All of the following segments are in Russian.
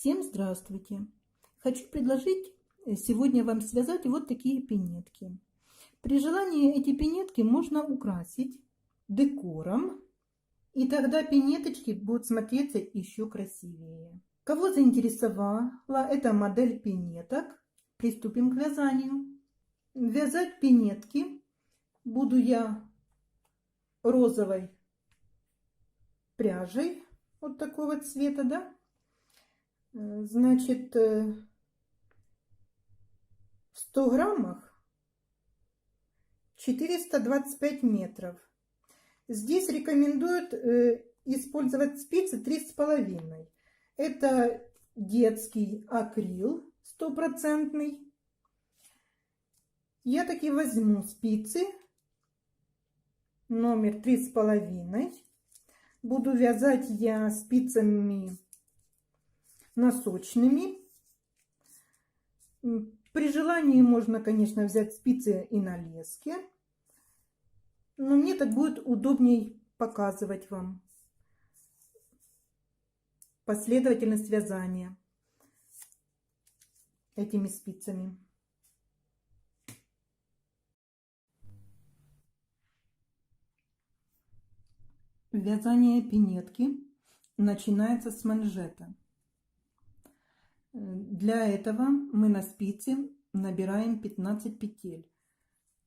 Всем здравствуйте! Хочу предложить сегодня вам связать вот такие пинетки. При желании эти пинетки можно украсить декором, и тогда пинеточки будут смотреться еще красивее. Кого заинтересовала эта модель пинеток, приступим к вязанию. Вязать пинетки буду я розовой пряжей, вот такого цвета, да? Значит, в 100 граммах 425 метров. Здесь рекомендуют использовать спицы 3,5. Это детский акрил стопроцентный. Я таки возьму спицы номер 3,5. Буду вязать я спицами носочными. При желании можно, конечно, взять спицы и на леске, но мне так будет удобней показывать вам последовательность вязания этими спицами. Вязание пинетки начинается с манжета. Для этого мы на спице набираем 15 петель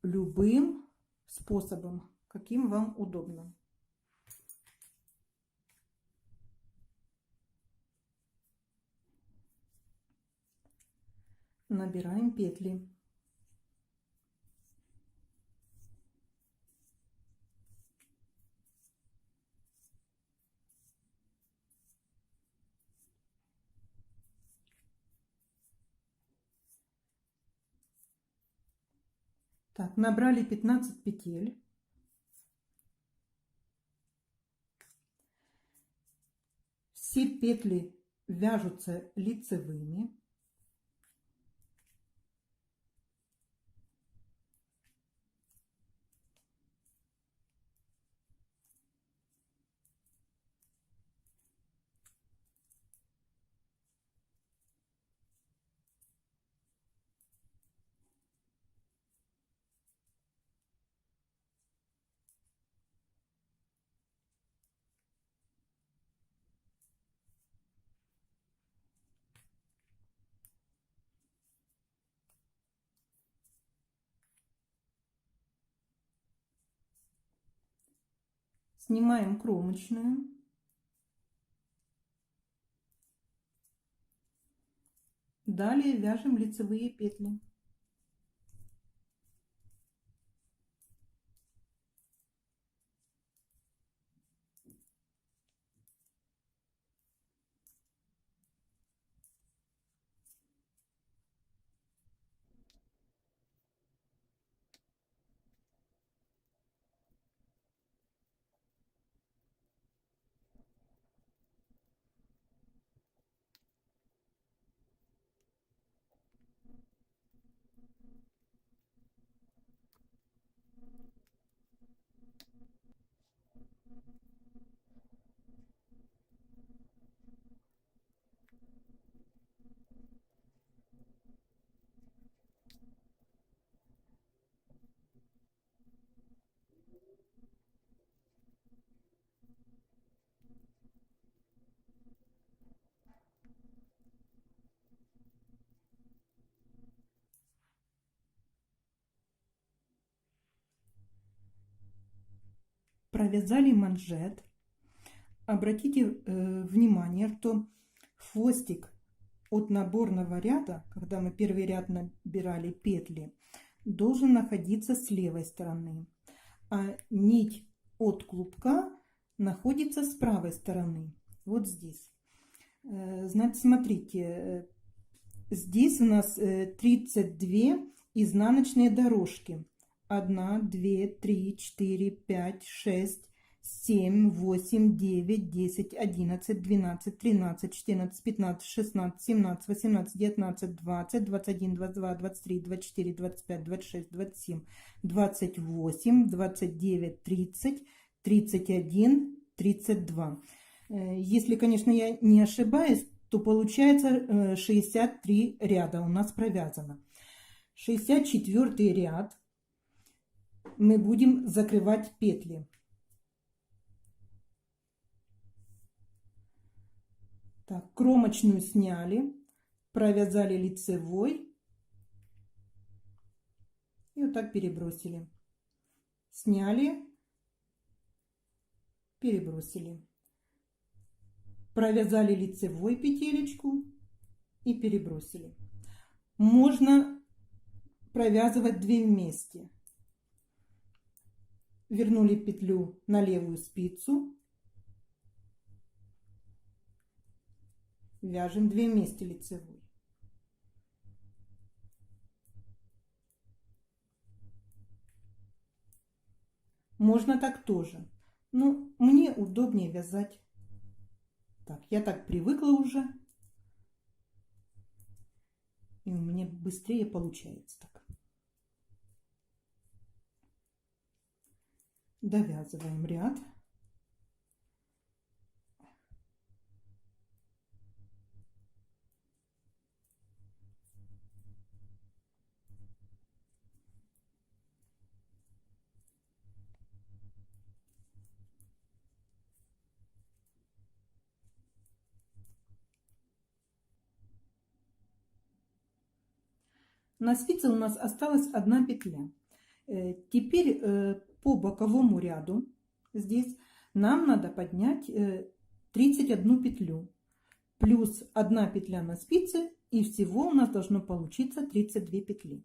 любым способом, каким вам удобно. Набираем петли. Так, набрали 15 петель. Все петли вяжутся лицевыми. Снимаем кромочную. Далее вяжем лицевые петли. Провязали манжет. Обратите внимание, что хвостик от наборного ряда, когда мы первый ряд набирали петли, должен находиться с левой стороны, а нить от клубка находится с правой стороны, вот здесь. Значит, смотрите, здесь у нас 32 изнаночные дорожки. 1, 2, 3, 4, 5, 6, 7, 8, 9, 10, 11, 12, 13, 14, 15, 16, 17, 18, 19, 20, 21, 22, 23, 24, 25, 26, 27, 28, 29, 30, 31, 32. Если, конечно, я не ошибаюсь, то получается 63 ряда у нас провязано. 64 ряд мы будем закрывать петли. Так, кромочную сняли, провязали лицевой и вот так перебросили. Сняли, перебросили. Провязали лицевой петелечку и перебросили. Можно провязывать 2 вместе. Вернули петлю на левую спицу. Вяжем 2 вместе лицевой. Можно так тоже. Но мне удобнее вязать так. Я так привыкла уже. И у меня быстрее получается так. Довязываем ряд. На спице у нас осталась 1 петля. Теперь по боковому ряду здесь нам надо поднять 31 петлю. Плюс 1 петля на спице, и всего у нас должно получиться 32 петли.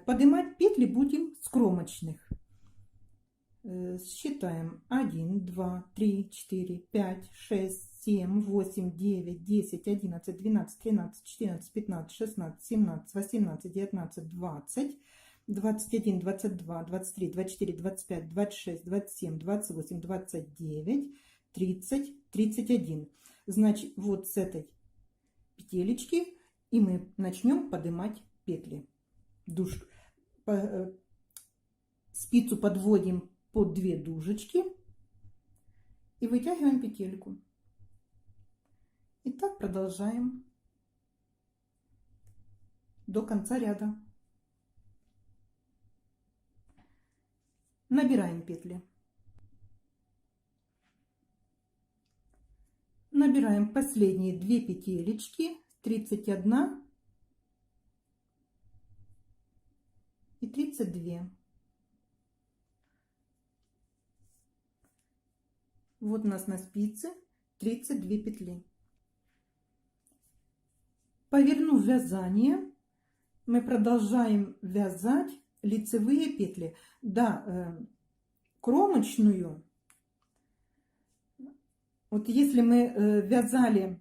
Поднимать петли будем с кромочных. Считаем 1, 2, 3, 4, 5, 6, 7, 8, 9, 10, 11, 12, 13, 14, 15, 16, 17, 18, 19, 20, 21, 22, 23, 24, 25, 26, 27, 28, 29, 30, 31. Значит, вот с этой петелечки и мы начнем поднимать петли. Спицу подводим под 2 дужечки и вытягиваем петельку. И так продолжаем до конца ряда. Набираем петли. Набираем последние 2 петелечки, 31 и 32. Вот у нас на спице 32 петли. Повернув вязание, мы продолжаем вязать лицевые петли. Да, кромочную. Вот если мы вязали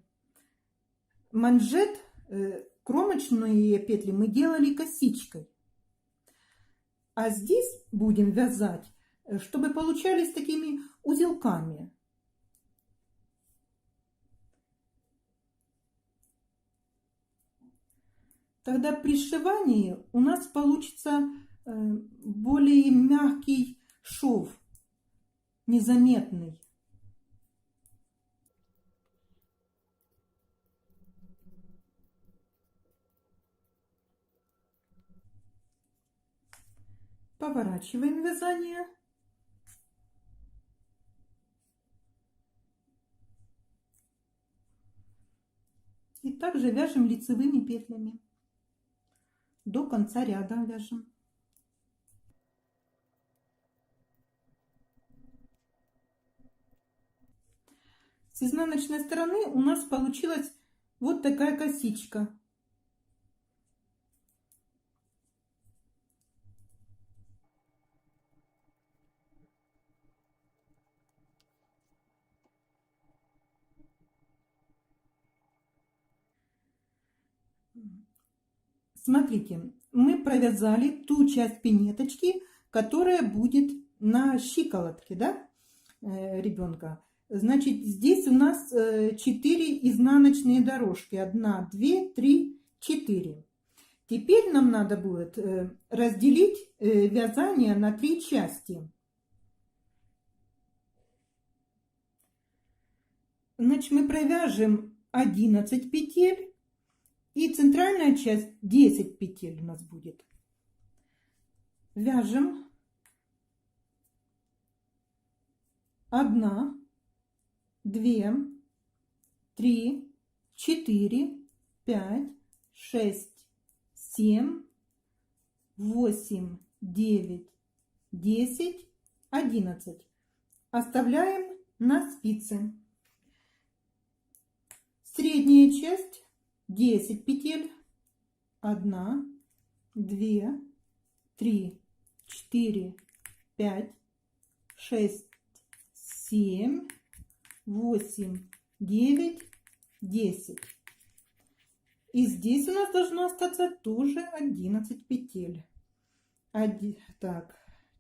манжет, кромочные петли мы делали косичкой. А здесь будем вязать, чтобы получались такими узелками. Тогда при сшивании у нас получится более мягкий шов, незаметный. Поворачиваем вязание. И также вяжем лицевыми петлями. До конца ряда вяжем. С изнаночной стороны у нас получилась вот такая косичка. Смотрите, мы провязали ту часть пинеточки, которая будет на щиколотке, да, ребенка. Значит, здесь у нас 4 изнаночные дорожки. 1, 2, 3, 4. Теперь нам надо будет разделить вязание на 3 части. Значит, мы провяжем 11 петель. И центральная часть 10 петель у нас будет. Вяжем 1, 2, 3, 4, 5, 6, 7, 8, 9, 10, 11. Оставляем на спице. Средняя часть 10 петель. 1, 2, 3, 4, 5, 6, 7, 8, 9, 10. И здесь у нас должно остаться тоже 11 петель. Так,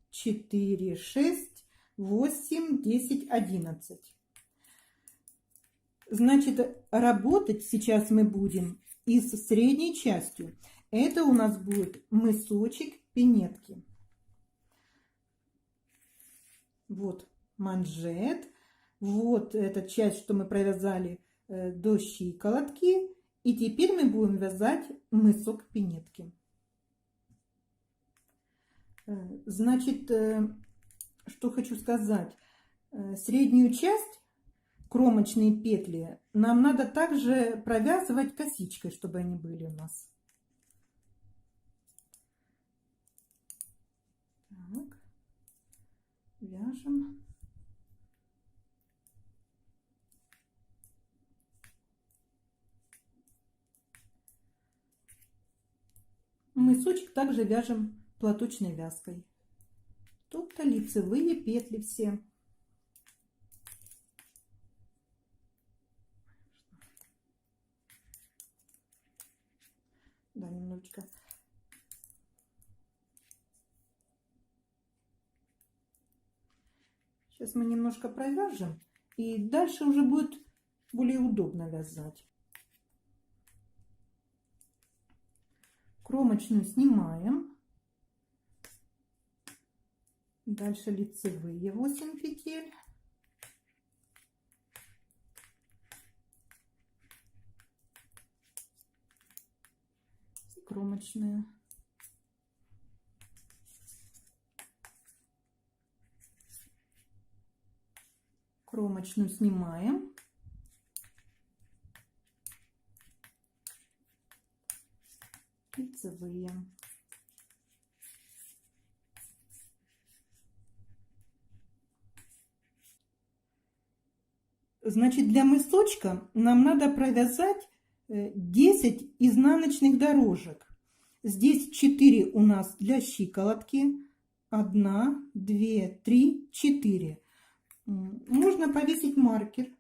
4, 6, 8, 10, 11. Значит, работать сейчас мы будем и с средней частью. Это у нас будет мысочек пинетки. Вот манжет. Вот эта часть, что мы провязали до щиколотки. И теперь мы будем вязать мысок пинетки. Значит, что хочу сказать. Среднюю часть, кромочные петли, нам надо также провязывать косичкой, чтобы они были у нас. Так, вяжем. Мысочек также вяжем платочной вязкой. Тут лицевые петли все. Да, немножечко. Сейчас мы немножко провяжем, и дальше уже будет более удобно вязать. Кромочную снимаем. Дальше лицевые 8 петель. Кромочная. Кромочную снимаем. Лицевые. Значит, для мысочка нам надо провязать 10 изнаночных дорожек. Здесь 4 у нас для щиколотки. 1, 2, 3, 4. Можно повесить маркер.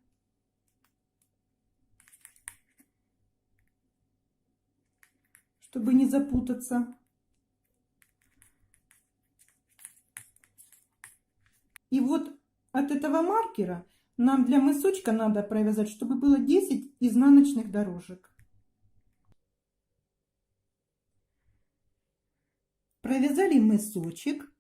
Чтобы не запутаться. И вот от этого маркера нам для мысочка надо провязать, чтобы было 10 изнаночных дорожек. Провязали мысочек.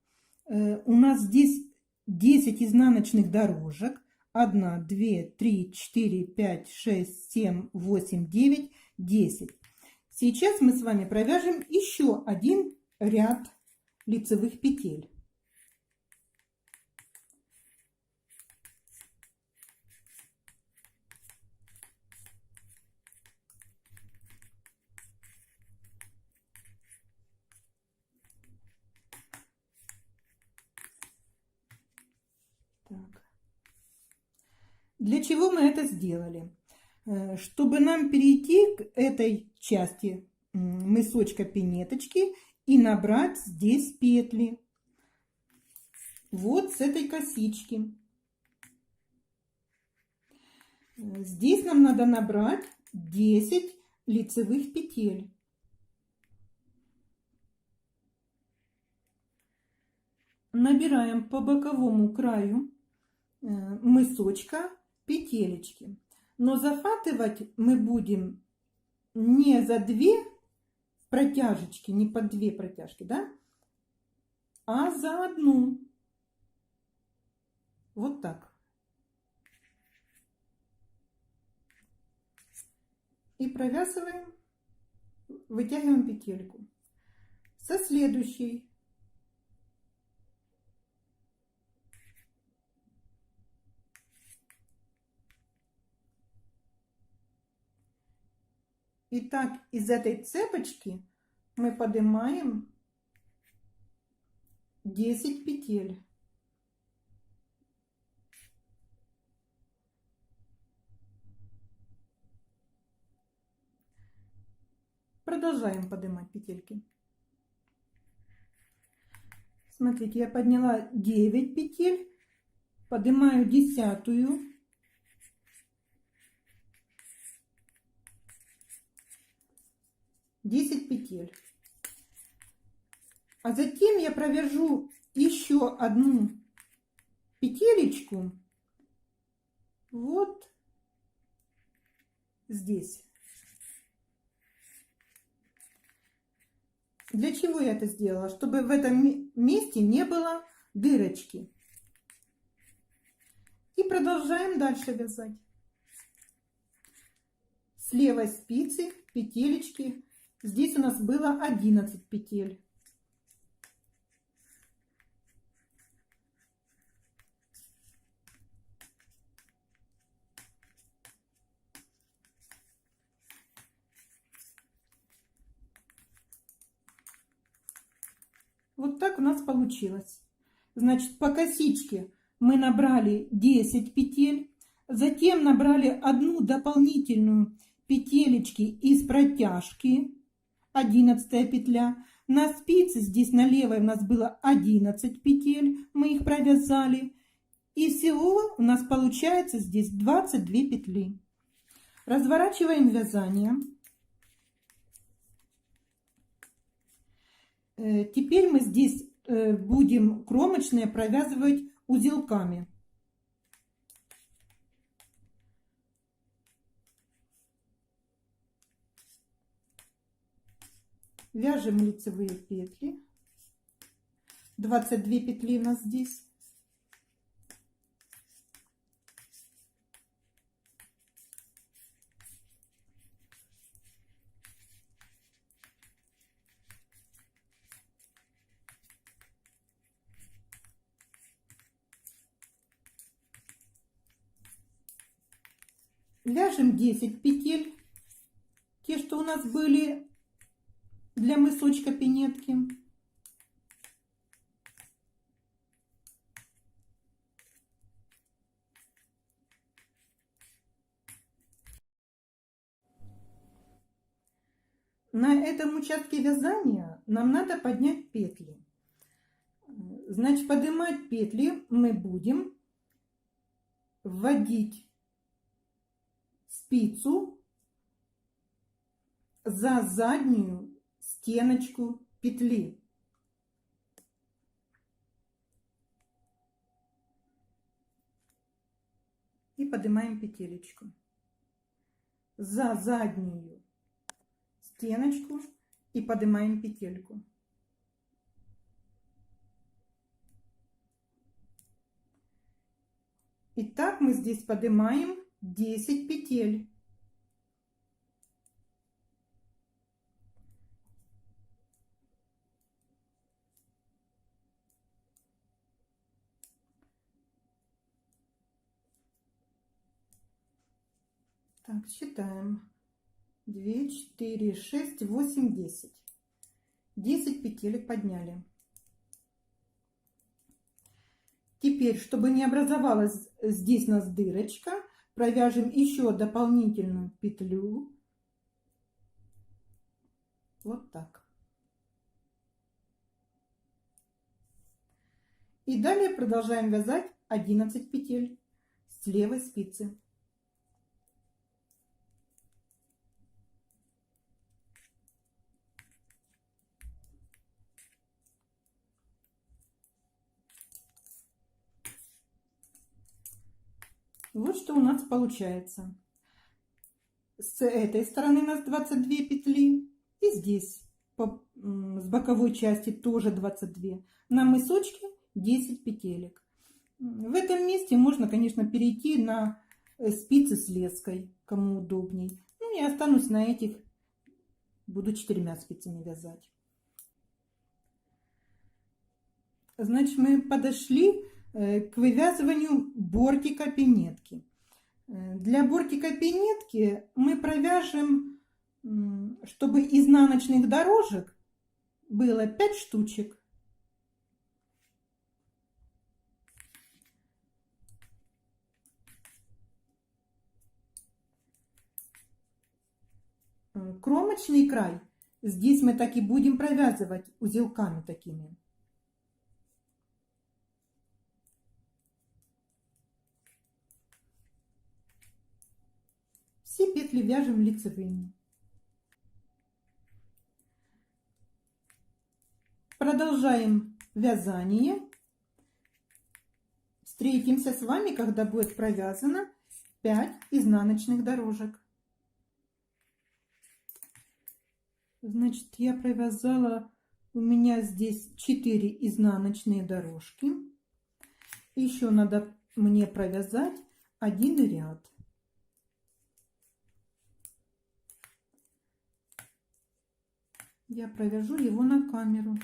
У нас здесь 10 изнаночных дорожек. 1, 2, 3, 4, 5, 6, 7, 8, 9, 10. Сейчас мы с вами провяжем еще один ряд лицевых петель. Так. Для чего мы это сделали? Чтобы нам перейти к этой части мысочка пинеточки и набрать здесь петли. Вот с этой косички. Здесь нам надо набрать 10 лицевых петель. Набираем по боковому краю мысочка петелечки. Но захватывать мы будем не за 2 протяжечки, не по 2 протяжки, да, а за 1. Вот так. И провязываем, вытягиваем петельку. Со следующей Итак, из этой цепочки мы поднимаем 10 петель. Продолжаем поднимать петельки. Смотрите, я подняла 9 петель, поднимаю 10-ю. Петель. А затем я провяжу еще одну петелечку вот здесь. Для чего я это сделала? Чтобы в этом месте не было дырочки. И продолжаем дальше вязать. С левой спицы петелечки. Здесь у нас было 11 петель. Вот так у нас получилось. Значит, по косичке мы набрали 10 петель, затем набрали одну дополнительную петелечки из протяжки, 11 петля. На спице здесь на левой у нас было 11 петель, мы их провязали. И всего у нас получается здесь 22 петли. Разворачиваем вязание. Теперь мы здесь будем кромочные провязывать узелками. Вяжем лицевые петли. 22 петли у нас здесь. Вяжем 10 петель, те, что у нас были для мысочка пинетки. На этом участке вязания нам надо поднять петли. Значит, поднимать петли мы будем вводить спицу за заднюю стеночку петли. И поднимаем петелечку за заднюю стеночку и поднимаем петельку. Итак, мы здесь поднимаем 10 петель. Так, считаем. 2, 4, 6, 8, 10. 10 петелек подняли. Теперь, чтобы не образовалась здесь у нас дырочка, провяжем еще дополнительную петлю. Вот так. И далее продолжаем вязать 11 петель с левой спицы. Вот что у нас получается. С этой стороны у нас 22 петли. И здесь с боковой части тоже 22. На мысочке 10 петелек. В этом месте можно, конечно, перейти на спицы с леской, кому удобней. Ну, И останусь на этих, буду 4 спицами вязать. Значит, мы подошли к вывязыванию бортика пинетки. Для бортика пинетки мы провяжем, чтобы изнаночных дорожек было 5 штучек. Кромочный край здесь мы так и будем провязывать узелками такими. Все петли вяжем лицевыми. Продолжаем вязание. Встретимся с вами, когда будет провязано 5 изнаночных дорожек. Значит, я провязала, у меня здесь 4 изнаночные дорожки. Еще надо мне провязать 1 ряд. Я провяжу его на камеру.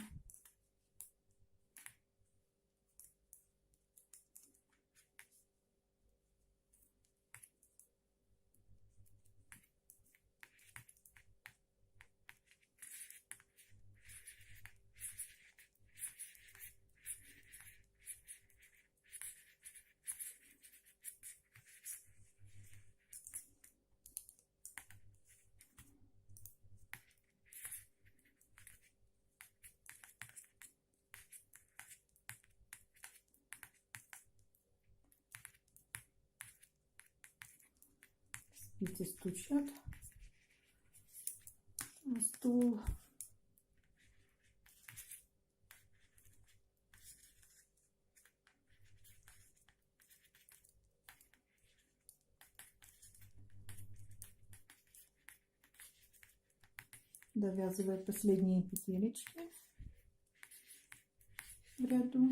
Спицы стучат на стол. Довязываю последние петелечки в ряду.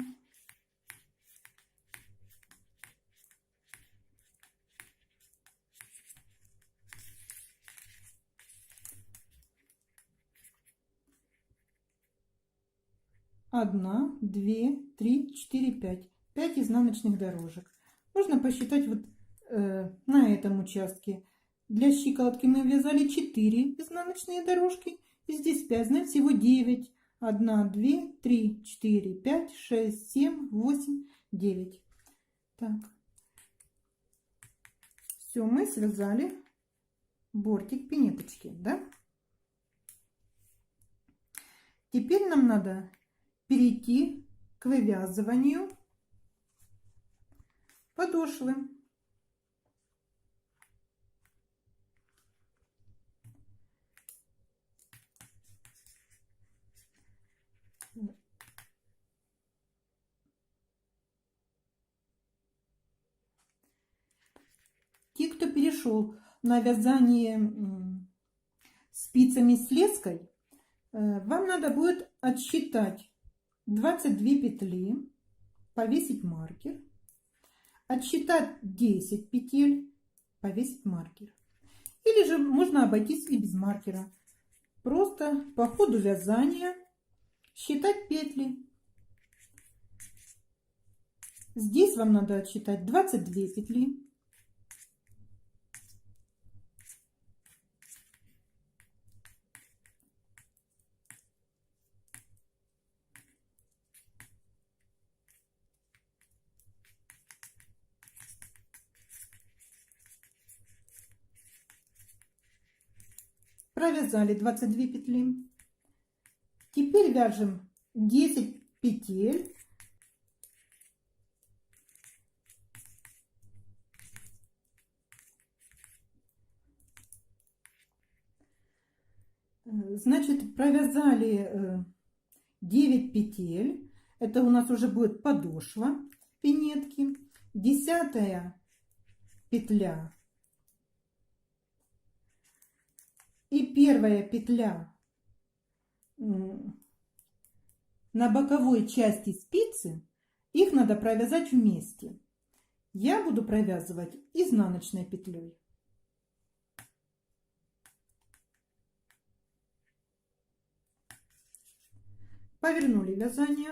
Одна, 2, 3, 4, 5. 5 изнаночных дорожек. Можно посчитать вот на этом участке. Для щиколотки мы вязали 4 изнаночные дорожки. И здесь 5, значит всего 9. 1, 2, 3, 4, 5, 6, 7, 8, 9. Так. Все, мы связали бортик пинеточки, да? Теперь нам надо перейти к вывязыванию подошвы. Те, кто перешел на вязание спицами с леской, вам надо будет отсчитать 22 петли, повесить маркер, отсчитать 10 петель, повесить маркер. Или же можно обойтись и без маркера. Просто по ходу вязания считать петли. Здесь вам надо отсчитать 22 петли. Провязали 22 петли. Теперь вяжем 10 петель. Значит, провязали 9 петель. Это у нас уже будет подошва пинетки. 10-я петля и 1-я петля на боковой части спицы, их надо провязать вместе. Я буду провязывать изнаночной петлей. Повернули вязание.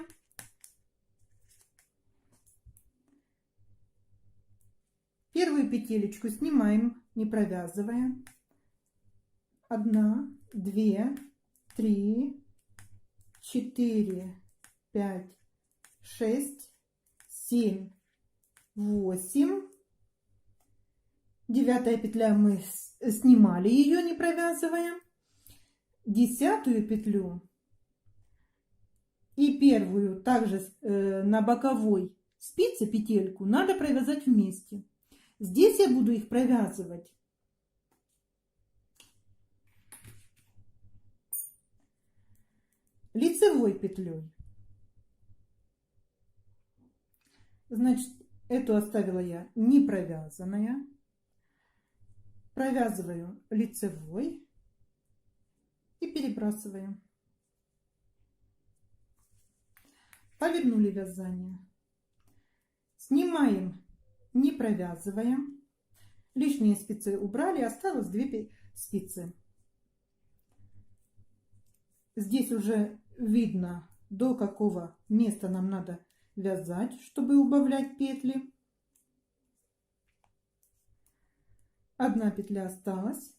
Первую петелечку снимаем, не провязывая. 1, 2, 3, 4, 5, 6, 7, 8. 9-я петля мы снимали ее, не провязывая. 10-ю петлю и первую также на боковой спице петельку надо провязать вместе. Здесь я буду их провязывать лицевой петлей. Значит, эту оставила я не провязанная. Провязываю лицевой и перебрасываю. Повернули вязание. Снимаем, не провязывая. Лишние спицы убрали, осталось 2 спицы. Здесь уже видно, до какого места нам надо вязать, чтобы убавлять петли. 1 петля осталась.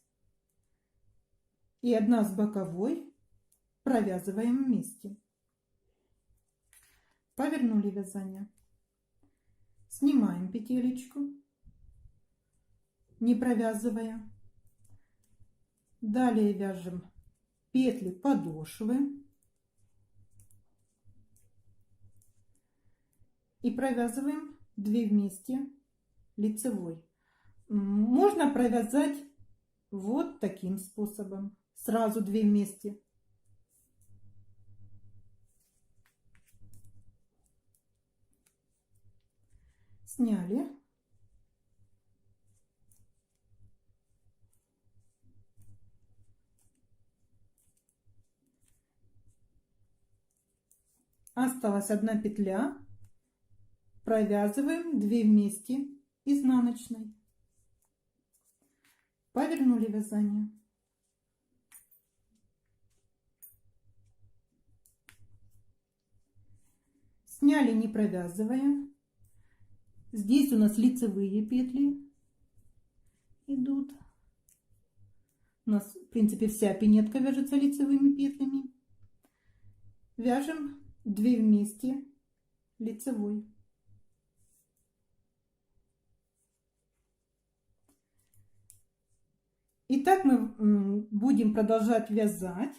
И 1 с боковой провязываем вместе. Повернули вязание. Снимаем петелечку, не провязывая. Далее вяжем петли подошвы и провязываем 2 вместе лицевой. Можно провязать вот таким способом, сразу 2 вместе. Сняли. Осталась 1 петля. Провязываем 2 вместе изнаночной. Повернули вязание. Сняли, не провязывая. Здесь у нас лицевые петли идут. У нас, в принципе, вся пинетка вяжется лицевыми петлями. Вяжем 2 вместе лицевой. И так мы будем продолжать вязать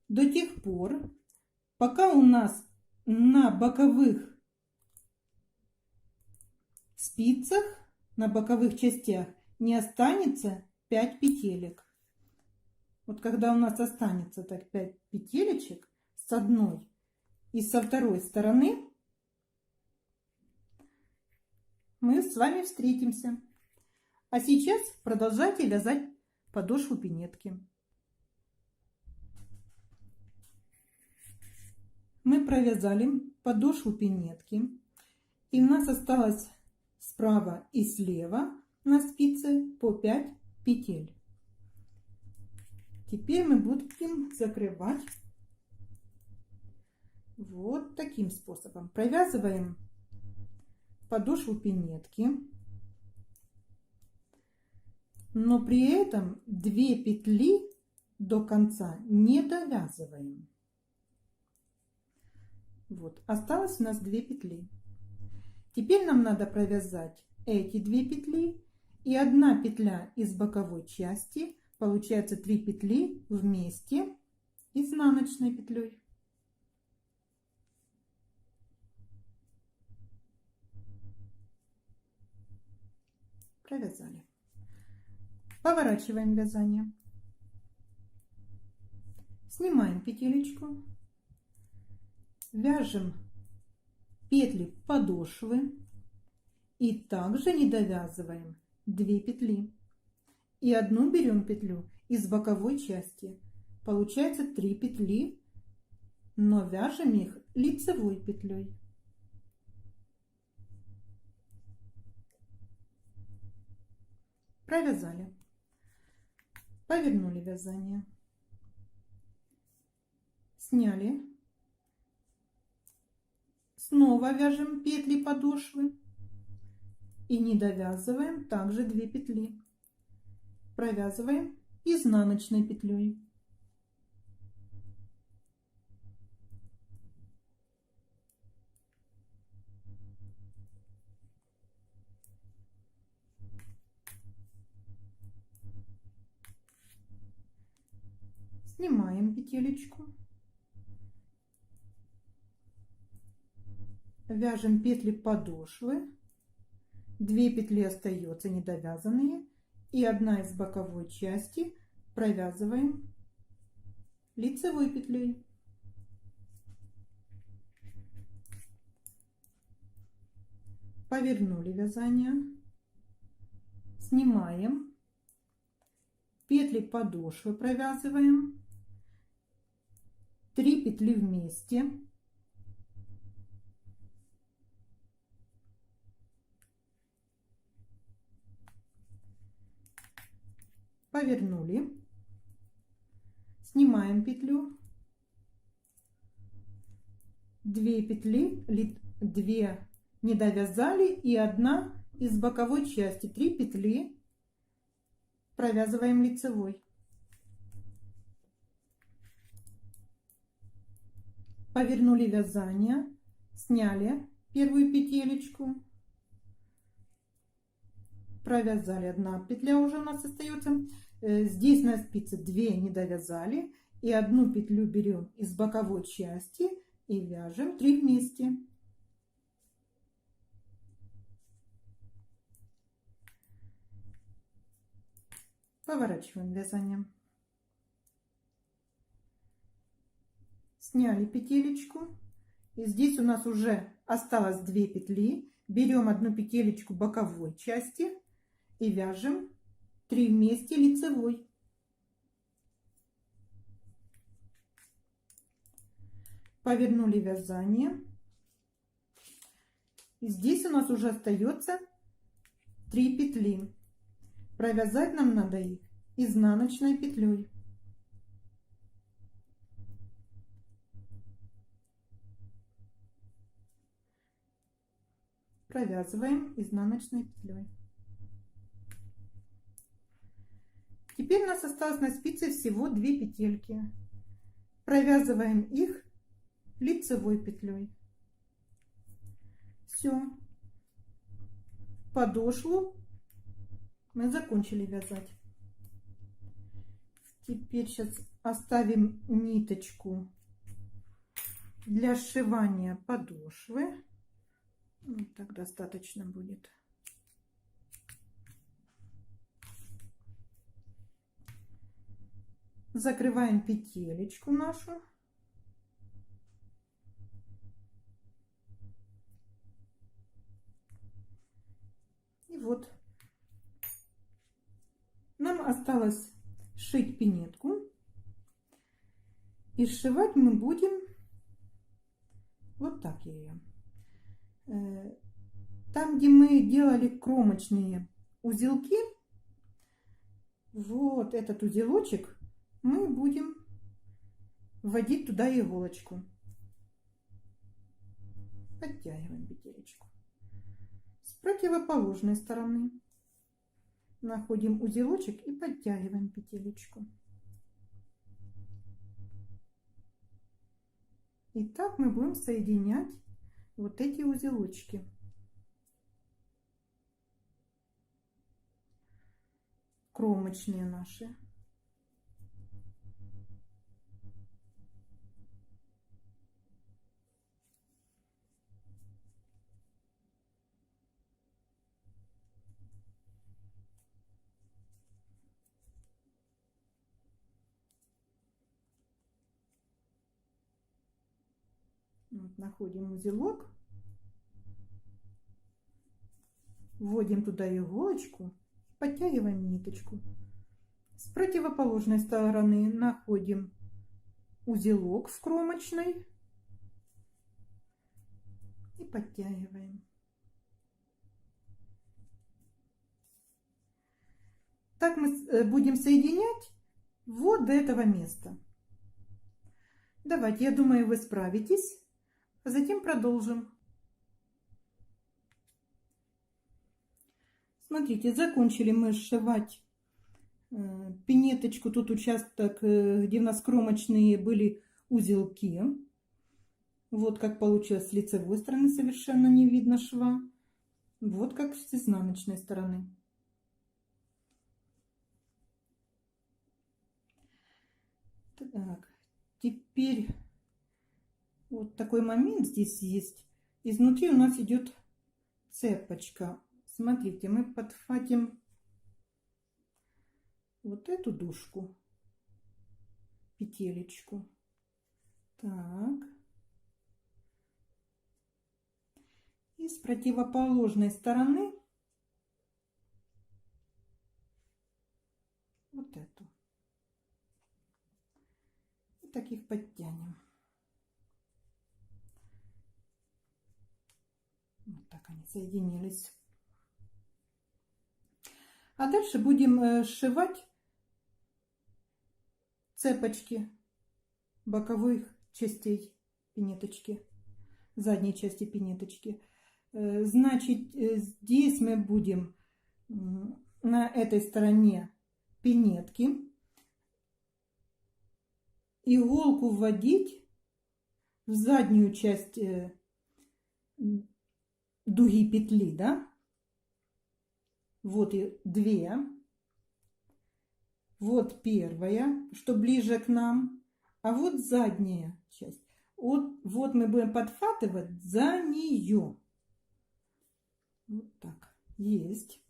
до тех пор, пока у нас на боковых спицах, на боковых частях не останется 5 петелек. Вот когда у нас останется так 5 петелечек с одной и со второй стороны, мы с вами встретимся. А сейчас продолжайте вязать подошву пинетки. Мы провязали подошву пинетки, и у нас осталось справа и слева на спице по 5 петель. Теперь мы будем закрывать вот таким способом. Провязываем подошву пинетки, но при этом 2 петли до конца не довязываем. Вот, осталось у нас 2 петли. Теперь нам надо провязать эти 2 петли и 1 петля из боковой части. Получается 3 петли вместе изнаночной петлей. Провязали. Поворачиваем вязание. Снимаем петелечку. Вяжем петли подошвы и также не довязываем 2 петли. И 1 берем петлю из боковой части. Получается 3 петли, но вяжем их лицевой петлей. Провязали. Повернули вязание. сняли, снова вяжем петли подошвы и не довязываем также 2 петли, провязываем изнаночной петлей. Снимаем петелечку, вяжем петли подошвы, 2 петли остаются недовязанные и одна из боковой части провязываем лицевой петлей. Повернули вязание, снимаем, петли подошвы провязываем, 3 петли вместе, повернули, снимаем петлю, 2 петли, 2 не довязали и одна из боковой части, 3 петли провязываем лицевой. Повернули вязание, сняли первую петелечку, провязали, 1 петля уже у нас остается. Здесь на спице 2 не довязали и 1 петлю берем из боковой части и вяжем 3 вместе. Поворачиваем вязание. Сняли петелечку. И здесь у нас уже осталось 2 петли. Берем 1 петелечку боковой части и вяжем 3 вместе лицевой. Повернули вязание. И здесь у нас уже остается 3 петли. Провязать нам надо их изнаночной петлей. Провязываем изнаночной петлей. Теперь у нас осталось на спице всего 2 петельки. Провязываем их лицевой петлей. Все. Подошву мы закончили вязать. Теперь сейчас оставим ниточку для сшивания подошвы. Вот так достаточно будет. Закрываем петелечку нашу. И вот нам осталось сшить пинетку. И сшивать мы будем вот так ее. Там, где мы делали кромочные узелки, вот этот узелочек мы будем вводить туда иголочку. Подтягиваем петелечку. С противоположной стороны находим узелочек и подтягиваем петелечку. И так мы будем соединять вот эти узелочки. Кромочные наши. Вот, находим узелок, вводим туда иголочку, подтягиваем ниточку. С противоположной стороны находим узелок в кромочной и подтягиваем. Так мы будем соединять вот до этого места. Давайте, я думаю, вы справитесь, а затем продолжим. Смотрите, закончили мы сшивать пинеточку, тут участок, где у нас кромочные были узелки. Вот как получилось с лицевой стороны, совершенно не видно шва. Вот как с изнаночной стороны. Так, теперь вот такой момент здесь есть. Изнутри у нас идет цепочка. Смотрите, мы подхватим вот эту дужку, петелечку. Так. И с противоположной стороны вот эту. И так их подтянем. Вот так они соединились. А дальше будем сшивать цепочки боковых частей пинеточки, задней части пинеточки. Значит, здесь мы будем на этой стороне пинетки иголку вводить в заднюю часть дуги петли, да? Вот и две. Вот первая, что ближе к нам, а вот задняя часть. Вот мы будем подхватывать за нее. Вот так. Есть.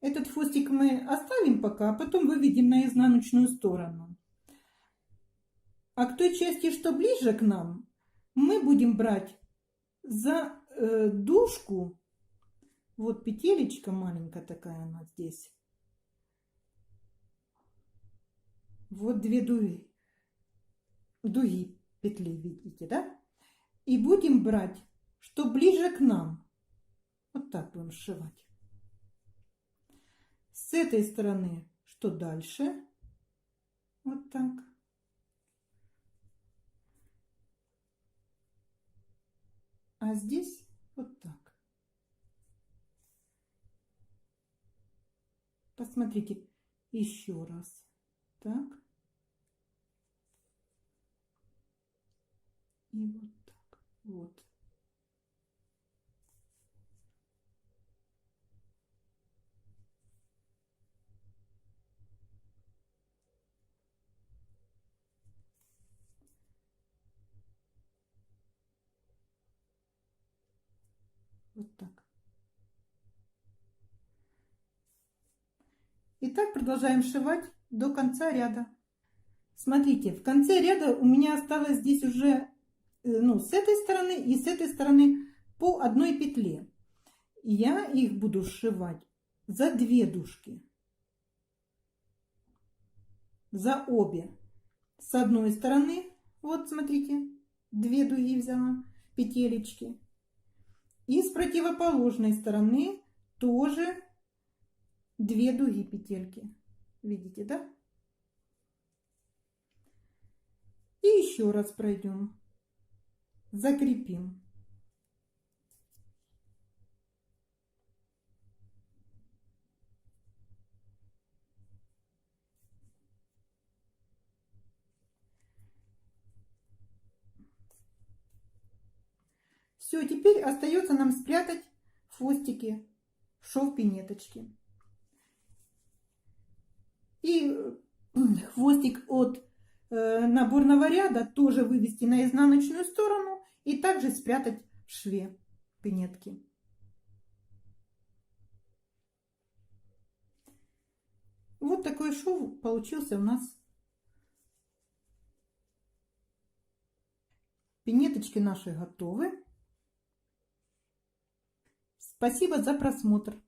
Этот хвостик мы оставим пока, а потом выведем на изнаночную сторону. А к той части, что ближе к нам, мы будем брать за дужку. Вот петелечка маленькая такая у нас здесь. Вот две дуги петли, видите, да? И будем брать, что ближе к нам. Вот так будем сшивать. С этой стороны, что дальше. Вот так. А здесь вот так. Посмотрите еще раз. Так. И вот так. Вот. Вот так. И так продолжаем сшивать до конца ряда. Смотрите, в конце ряда у меня осталось здесь уже, с этой стороны и с этой стороны по одной петле. Я их буду сшивать за две дужки. За обе. С одной стороны, вот смотрите, две дуги взяла, петелечки. И с противоположной стороны тоже две дуги петельки. Видите, да? И еще раз пройдем. Закрепим. Все, теперь остается нам спрятать хвостики шов пинеточки. И хвостик от наборного ряда тоже вывести на изнаночную сторону и также спрятать в шве пинетки. Вот такой шов получился у нас. Пинеточки наши готовы. Спасибо за просмотр.